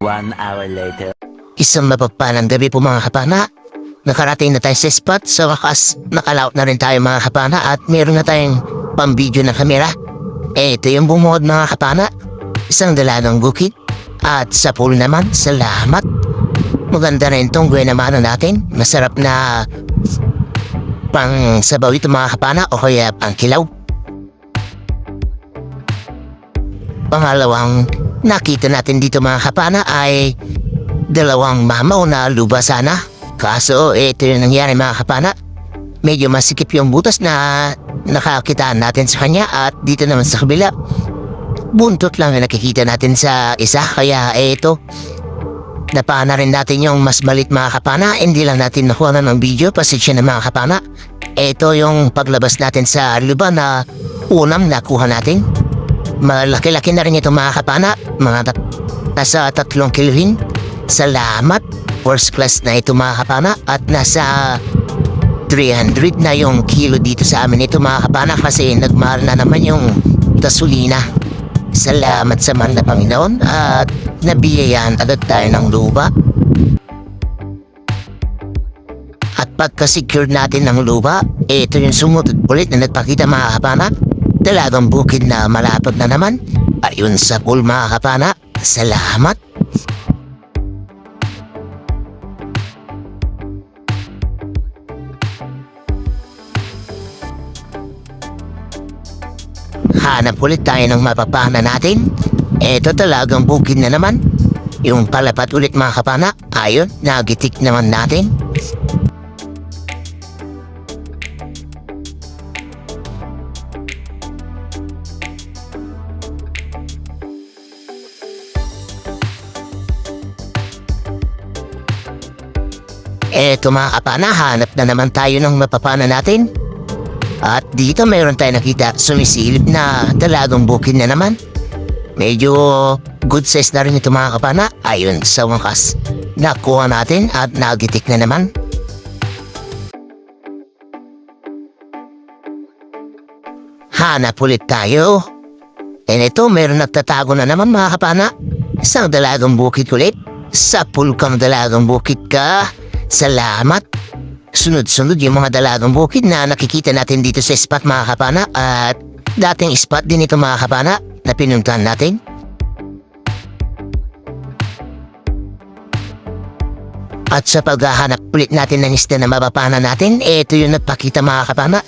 1 hour later. Isang mapagpalang gabi po mga kapana. Nakarating na tayo sa spot. Sa wakas, nakalaot na rin tayo mga kapana at meron na tayong pang-video na kamera. Ito yung bumuod mga kapana. Isang dalagang bukid. At sa pool naman, salamat. Maganda rin itong guwenamano natin. Masarap na pang sabaw ito mga kapana o kaya pang kilaw. Pangalawang nakita natin dito mga kapana ay dalawang mamaw na luba sana. Kaso ito yung nangyari mga kapana. Medyo masikip yung butas na nakakitaan natin sa kanya at dito naman sa kabila buntot lang yung nakikita natin sa isa. Kaya ito napana rin natin yung mas balit mga kapana. Hindi lang natin nakuha na ng video. Pasensya na mga kapana. Ito yung paglabas natin sa luba na unang nakuha natin. Malaki-laki na rin ito mga kapana. Mga nasa 3 kilohin. Salamat. First class na ito mga kapana. At nasa 300 na yung kilo dito sa amin ito mga kapana. Kasi nagmahal na naman yung gasolina. Salamat sa mahal na Panginoon. At nabiyayaan agad tayo ng luba. At pagka-secure natin ng luba, ito yung sumunod ulit na nagpakita mga kapana. Dalagang bukid na malapad na naman. Ayun sa pool mga kapana. Salamat. Hanap ulit tayo ng mapapana natin. Ito talagang bukid na naman. Yung palapat ulit mga kapana. Ayun, nagitik naman natin. Eto mga kapana, hanap na naman tayo ng mapapana natin. At dito mayroon tayo nakita sumisilip na dalagang bukid na naman. Medyo good size na rin ito mga kapana. Ayun, sa wakas nakuha natin at nagitik na naman. Hanap ulit tayo. And ito mayroon nagtatago na naman mga kapana. Isang dalagang bukid ulit. Sa pool kang dalagang bukid ka. Salamat. Sunod-sunod yung mga dalagang bukid na nakikita natin dito sa spot mga kapana. At dating spot din ito mga kapana na pinuntahan natin. At sa paghahanap ulit natin ng isda na mapapana natin, ito yung nagpakita mga kapana.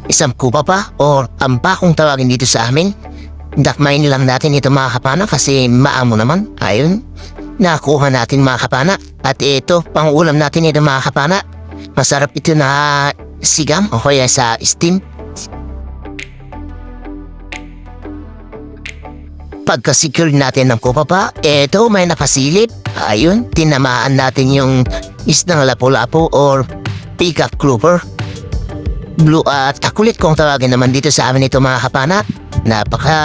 Isang kupa pa o ampa kung tawagin dito sa amin. Dakmain lang natin ito mga kapana kasi maamo naman. Ayun, nakuha natin mga kapana. At ito, pang ulam natin ito mga kapana. Masarap ito na sigam o kaya sa steam. Pagka-secure natin ng kupa pa, eto may nakasilip. Ayun, tinamaan natin yung isdang lapu-lapu or peacock grouper. Blue at takulit kung tawagin naman dito sa amin ito mga kapana. Napaka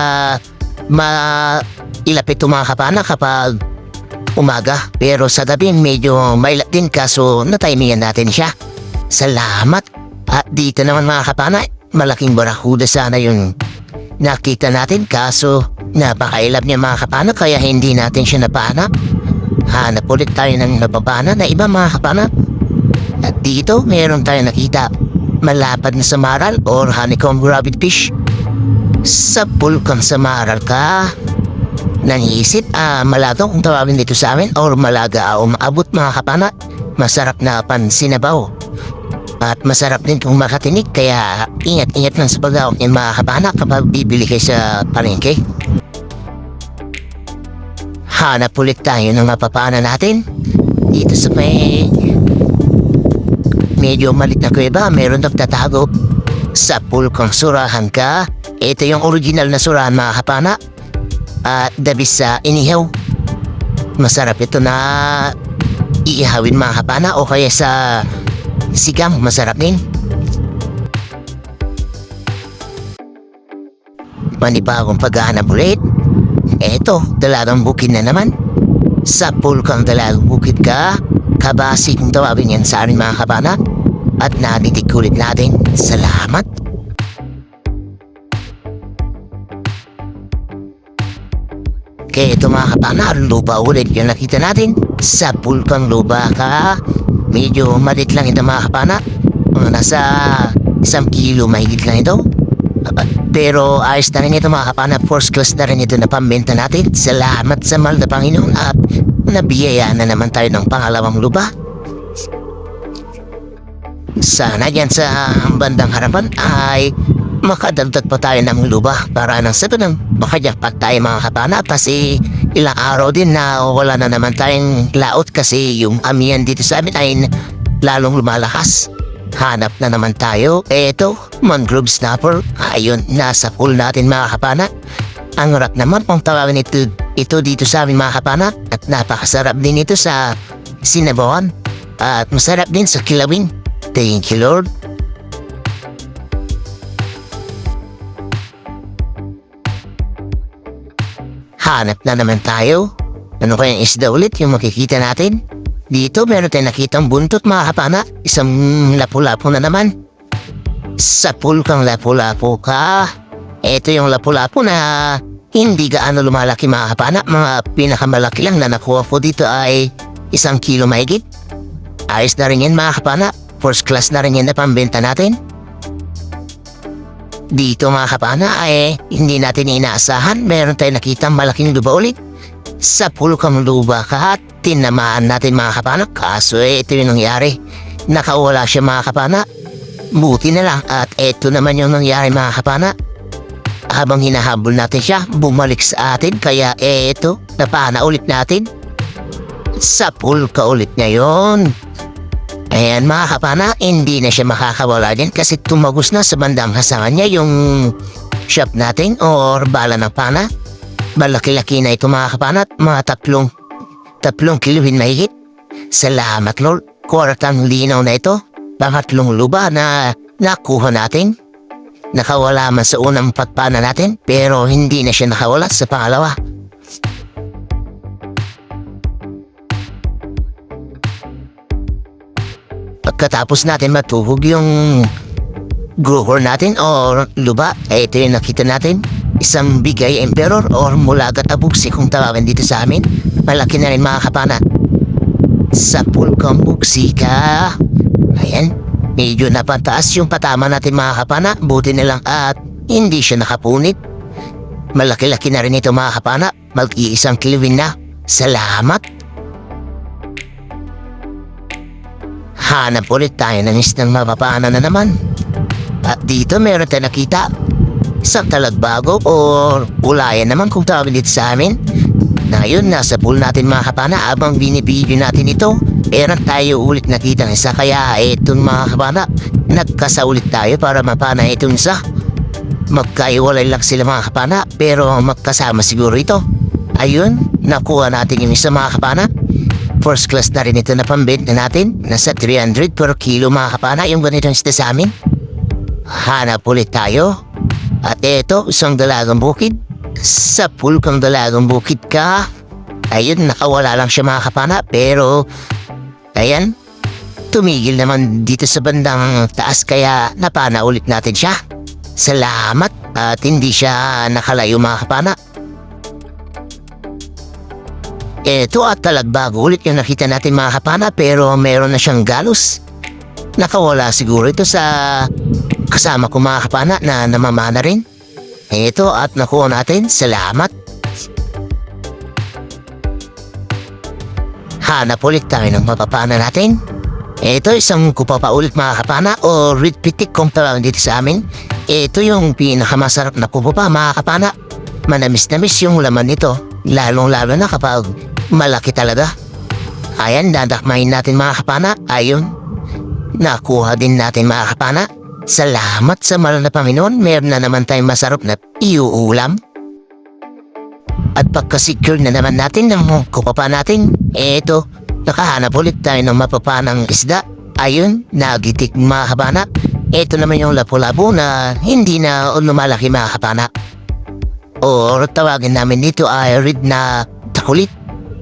mailapit ito mga kapana kapag umaga. Pero sa gabi medyo mailat din kaso natimingan natin siya. Salamat. At dito naman mga kapana, malaking barakuda sana yung nakita natin kaso napakailap niya mga kapana kaya hindi natin siya napana. Hanap ulit tayo ng napapana na iba mga kapana. At dito meron tayo nakita malapad na samaral or honeycomb rabbit fish. Sa pool kang samaral ka. Naniisip, malaga kung tawagin dito sa amin or malaga o maabot mga kapana. Masarap na pansinabaw. At masarap din kung makatinig kaya ingat-ingat lang sa pag-aawak ng mga kapana kapag bibili kayo sa palengke. Hanap ulit tayo ng mapapana natin. Dito sa may medyo malit na kuweba, meron nagtatago. Sa pool kang surahan ka. Ito yung original na surahan mga kapana. At dabis sa inihaw. Masarap ito na iihawin mga kapana o kaya sa sigam, masarap din. Panibagong paghahanap ulit. Eto, dalagang bukid na naman. Sa pool kang dalagang bukid ka. Kabasi kung tawagin yan sa amin mga kapana. At naditig ulit natin. Salamat. Kaya ito mga kapana, luba ulit yung nakita natin sa pulkang luba ka. Medyo malit lang ito mga kapana. Nasa 1 kilo mahigit lang ito. Pero ayos na rin ito mga kapana. First class na rin ito na pambenta natin. Salamat sa mahal na Panginoon at nabiyayaan na naman tayo ng pangalawang luba. Sana dyan sa bandang harapan ay makadagdag pa tayo ng luba para nang sa ganun makajakpat tayo mga kapana, kasi ilang araw din na wala na naman tayong laot kasi yung amihan dito sa amin ay lalong lumalakas. Hanap na naman tayo. Eto, mangrove snapper. Ayun, nasa pool natin mga kapana. Ang rap naman kung tawagin ito dito sa amin mga kapana, at napakasarap din ito sa sinabawan at masarap din sa kilawin. Thank you Lord. Hanap na naman tayo. Ano kayang isda ulit yung makikita natin? Dito meron tayong nakitang buntot mga kapana. Isang lapu-lapu na naman. Sa pool kang lapu-lapu ka. Ito yung lapu-lapu na hindi gaano lumalaki mga kapana. Mga pinakamalaki lang na nakuha ko dito ay 1 kilo mahigit. Ayos na rin yan mga kapana. First class na rin yan na pambenta natin. Dito mga kapana ay hindi natin inaasahan. Meron tayong nakitang malaking luba ulit. Sa pulkang luba ka at tinamaan natin mga kapana. Kaso ito yung nangyari. Nakawala siya mga kapana. Buti na lang at ito naman yung nangyari mga kapana. Habang hinahabol natin siya, bumalik sa atin. Kaya ito, napana ulit natin. Sa pulka ulit ngayon. Ayan mga kapana, hindi na siya makakawala din kasi tumagos na sa bandang hasangan niya yung shop natin or bala ng pana. Malaki-laki na ito mga kapana, mga tatlong kiluhin mahigit. Salamat Lord, kwartang linaw na ito. Pangatlong luba na nakuha natin. Nakawala man sa unang patpana natin pero hindi na siya nakawala sa pangalawa. Pagkatapos natin matuhog yung grower natin o luba, ito yung nakita natin. Isang bigay emperor or mulagat na buksi kung tawagin dito sa amin. Malaki na rin mga kapana. Sa pulkang buksi ka. Ayan, medyo napataas yung patama natin mga kapana. Buti na lang at hindi siya nakapunit. Malaki-laki na rin ito mga kapana. Mag-iisang kilowin na. Salamat. Hanap ulit tayo ng isang mapapana na naman. At dito meron tayo nakita. Isang talagbago o ulayan naman kung tawagin dito sa amin. Na yun, nasa pool natin mga kapana. Abang binibidyo natin ito, meron tayo ulit nakita ng isa. Kaya itong mga kapana, nagkasaulit tayo para mapana itong isa. Magkaiwalay lang sila mga kapana, pero magkasama siguro ito. Ayun, nakuha natin yung isa mga kapana. First class na rin ito na pambenta natin. Nasa 300 per kilo mga kapana yung ganitong isda sa amin. Hanap ulit tayo. At ito, isang dalagang bukid. Sa pulkang dalagang bukid ka. Ayun, nakawala lang siya mga kapana. Pero, ayan, tumigil naman dito sa bandang taas kaya napana ulit natin siya. Salamat at hindi siya nakalayo mga kapana. Ito at talagbago ulit yung nakita natin mga kapana pero meron na siyang galos. Nakawala siguro ito sa kasama ko mga kapana na namamana rin. Ito at nakuha natin. Salamat. Hanap ulit tayo ng mapapana natin. Ito isang kupa pa ulit mga kapana o red pitik kung tawagin dito sa amin. Ito yung pinakamasarap na kupa pa mga kapana. Manamis-namis yung laman nito. Lalong-lalo na kapag malaki talaga. Ayan, dadakmahin natin mga kapana. Ayun, nakuha din natin mga kapana. Salamat sa mahal na Panginoon. Meron na naman tayong masarap na iuulam. At pagka-secure na naman natin ng kupapa natin, eto, nakahanap ulit tayo ng mapapanang isda. Ayun, nagitik mga kapana. Eto naman yung lapu-lapu na hindi na lumalaki mga kapana. O tawagin namin dito ay red na takulit.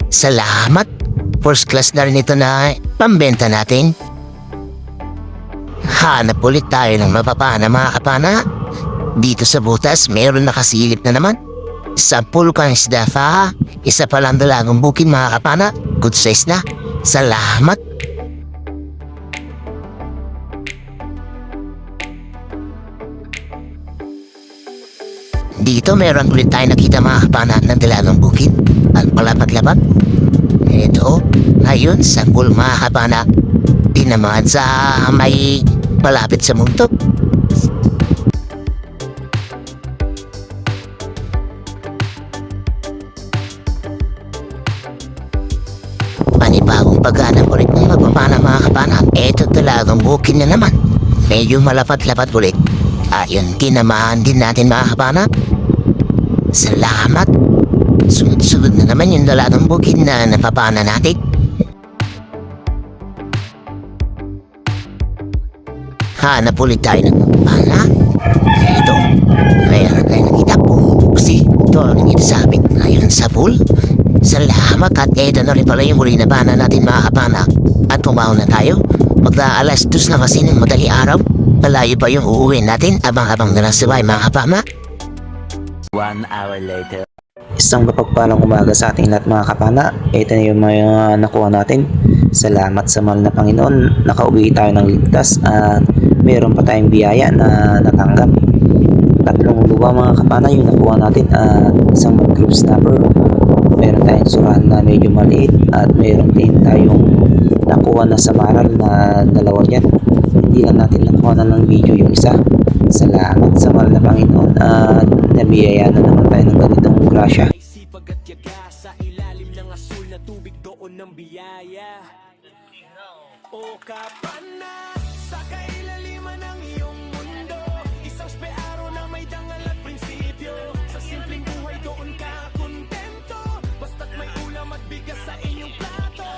Salamat. First class na rin ito na pambenta natin. Hanap ulit tayo ng mapapana mga kapana. Dito sa butas meron nakasilip na naman. Sa pulkan isda fa, isa pa lang dalagang bukid mga kapana. Good size na. Salamat. Dito meron ulit tayo nakita mga kapana ng dalagang bukid. At malapad-lapad. Ito, ngayon sa pool mga kapana. Di naman sa may malapit sa muntok. Panibagong paghanap ulit ng magpapana mga kapana. Eto talagang bukid na naman. Medyo malapad-lapad ulit. Ayun, tinamaan din natin mga kapana. Salamat. Sunod-sunod na naman yung dalagang bukid na napapana natin. Hanap ulit tayo ng magpapana. Ito, mayroon tayo nakita po. Kasi ito ang nagsasabi ngayon sa pool. Salamat at eto na rin pala yung huli na bana natin mga kapana. At pumaon na tayo. Magda-alas 2 na kasi ng madali araw. Malayo pa yung uuwi natin abang-abang na lang sabay mga kapama. 1 hour later. Isang mapagpalang umaga sa ating lahat mga kapana. Ito na yung mga nakuha natin. Salamat sa mahal na Panginoon. Nakauwi tayo ng ligtas at mayroon pa tayong biyaya na natanggap. 3 luba mga kapana yung nakuha natin at isang group snapper. Meron tayong surahan na medyo maliit at meron din tayong nakuha na sa maral na 2 dyan. Hindi lang natin nakuha na ng video yung isa. Salamat sa mahal na Panginoon at nabiyaya na naman tayo ng ganitong grasya. Sipag at yaga sa ilalim ng asul na tubig doon ng biyaya. O kapana sa kailaliman ng iyong mundo, isang spearo na may dangal at prinsipyo. Sa simpleng buhay doon ka kontento, basta't may ulam at bigas sa inyong plato.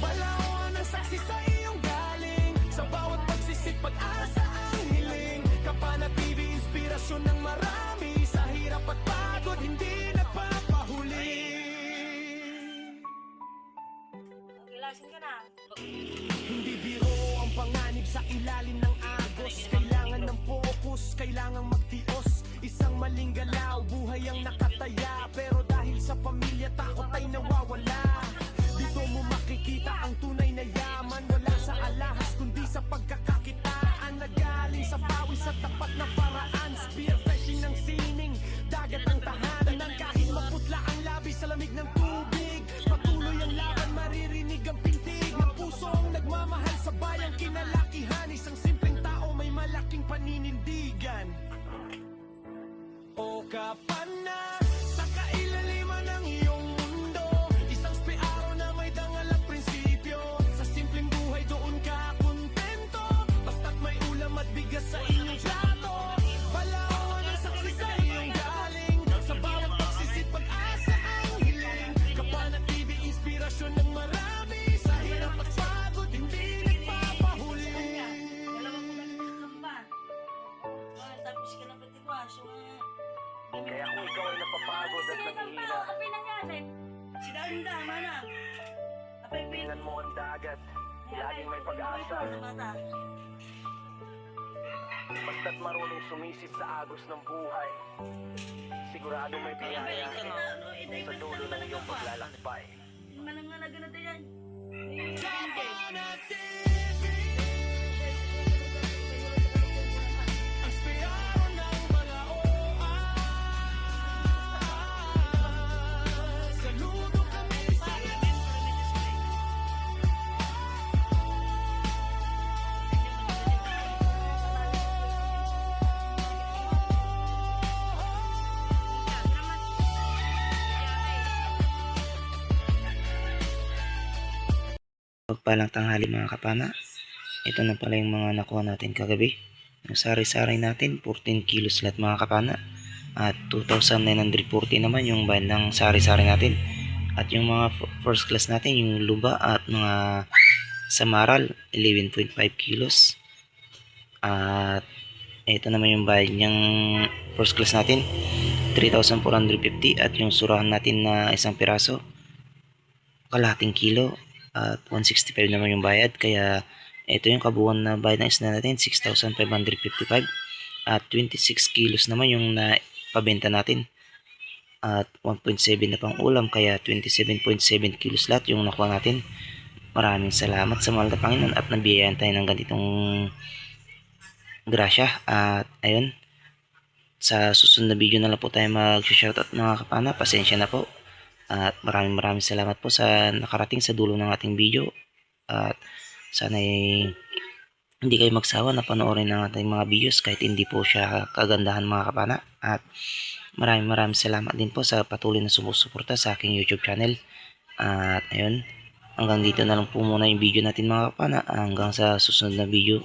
Balawan ang saksi sa iyong galing, sa bawat pagsisit pag-asa ang hiling. Kapana TV, inspirasyon ng marami, sa hirap at pagod hindi nagpapahuli. Gilasin ka na. Hindi biro ang panganib sa ilalim ng agos. Kailangan ng focus, kailangan magtios. Isang maling galaw, buhay ang nakataya. Pero dahil sa pamilya, takot ay nawawala. Dito mo makikita ang tunay na yaman. Wala sa alahas, kundi sa pagkakakitaan. Nagaling sa pawis sa tapat na paraan. Spear fishing ng sining, dagat ang tahanan. Kahit maputla ang labi sa lamig ng tubig, patuloy ang laban, maririnig ang pintig ng pusong nagmamahal sa bayang kinalakihan. Isang simpleng tao may malaking paninindigan. O kapana sa kailaliman ng iyong mundo, isang spearo na may dangal at prinsipyo. Sa simpleng buhay doon ka kontento, basta't may ulam at bigas sa inyong plato. Balawan ang saksi sa iyong galing, sa bawat pagsisit pag-asa ang hiling. Kapana TV, inspirasyon ng marami, sa hirap at pagod hindi nagpapahuli. Dalawang pa. Tapos ka na pati ba? So, Kaya kung ikaw ay napapagod at nanghihina, kapay nangyari. Si Danda, mana. Kapay tingnan mo ang dagat. Laging may pag-asa. Basta't marunong sumisid sa agos ng buhay, sigurado may biyaya sa dulo ng iyong paglalakbay. Manangalaga na tayo yan. Kapana TV, ang spearo ng mga oas. Saludo kami sa Pagpalang tanghali mga kapana. Ito na pala yung mga nakuha natin kagabi. Yung sari-sari natin 14 kilos lahat mga kapana. At 2,940 naman yung bayad ng sari-sari natin. At yung mga first class natin, yung luba at mga samaral 11.5 kilos. At ito naman yung bayad ng first class natin 3,450. At yung surahan natin na isang piraso kalahating kilo at 165 naman yung bayad. Kaya ito yung kabuuan na bayad ng isda natin 6,555. At 26 kilos naman yung napabenta natin. at 1.7 na pang ulam, kaya 27.7 kilos lahat yung nakuha natin. Maraming salamat sa mahal na Panginoon at nabiyayaan tayo ng ganitong grasya. At ayun, sa susunod na video na lang po tayo mag-shoutout mga kapana. Pasensya na po. At maraming salamat po sa nakarating sa dulo ng ating video. At sana hindi kayo magsawa na panoorin ng ating mga videos kahit hindi po siya kagandahan mga kapana. At maraming salamat din po sa patuloy na sumusuporta sa aking YouTube channel. At ayun, hanggang dito na lang po muna yung video natin mga kapana. Hanggang sa susunod na video.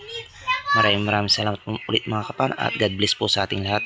Maraming salamat po ulit mga kapana at God bless po sa ating lahat.